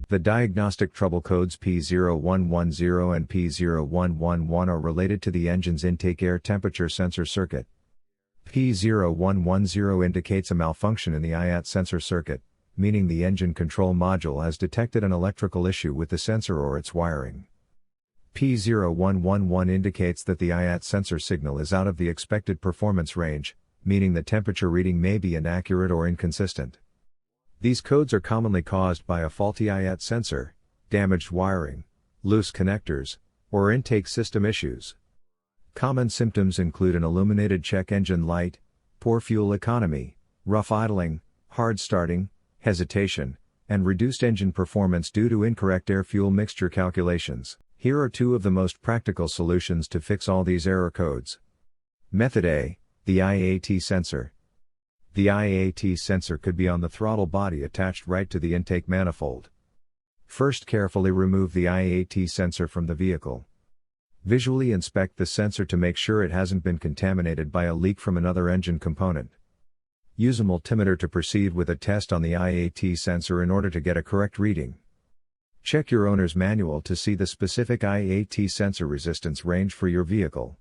The diagnostic trouble codes P0110 and P0111 are related to the engine's intake air temperature sensor circuit. P0110 indicates a malfunction in the IAT sensor circuit, meaning the engine control module has detected an electrical issue with the sensor or its wiring. P0111 indicates that the IAT sensor signal is out of the expected performance range, meaning the temperature reading may be inaccurate or inconsistent. These codes are commonly caused by a faulty IAT sensor, damaged wiring, loose connectors, or intake system issues. Common symptoms include an illuminated check engine light, poor fuel economy, rough idling, hard starting, hesitation, and reduced engine performance due to incorrect air-fuel mixture calculations. Here are two of the most practical solutions to fix all these error codes. Method A, the IAT sensor. The IAT sensor could be on the throttle body attached right to the intake manifold. First, carefully remove the IAT sensor from the vehicle. Visually inspect the sensor to make sure it hasn't been contaminated by a leak from another engine component. Use a multimeter to proceed with a test on the IAT sensor in order to get a correct reading. Check your owner's manual to see the specific IAT sensor resistance range for your vehicle.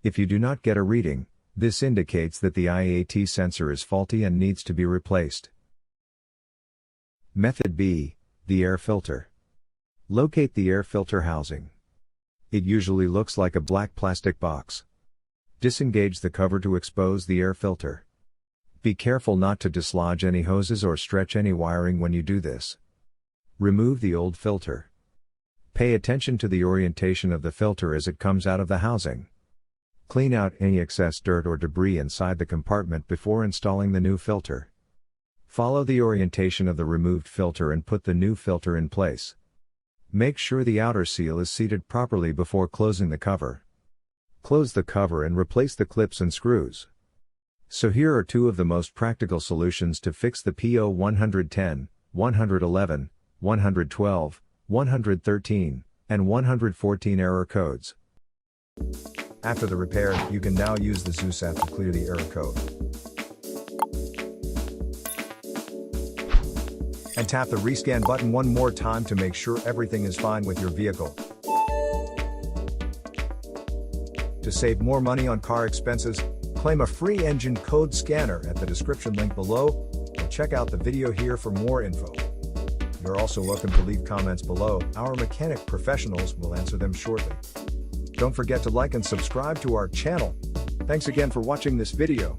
If you do not get a reading, this indicates that the IAT sensor is faulty and needs to be replaced. Method B, the air filter. Locate the air filter housing. It usually looks like a black plastic box. Disengage the cover to expose the air filter. Be careful not to dislodge any hoses or stretch any wiring when you do this. Remove the old filter. Pay attention to the orientation of the filter as it comes out of the housing. Clean out any excess dirt or debris inside the compartment before installing the new filter. Follow the orientation of the removed filter and put the new filter in place. Make sure the outer seal is seated properly before closing the cover. Close the cover and replace the clips and screws. So here are two of the most practical solutions to fix the P0110, 111, 112, 113, and 114 error codes. After the repair, you can now use the Zeus app to clear the error code. And tap the rescan button one more time to make sure everything is fine with your vehicle. To save more money on car expenses, claim a free engine code scanner at the description link below, or check out the video here for more info. You're also welcome to leave comments below. Our mechanic professionals will answer them shortly. Don't forget to like and subscribe to our channel. Thanks again for watching this video.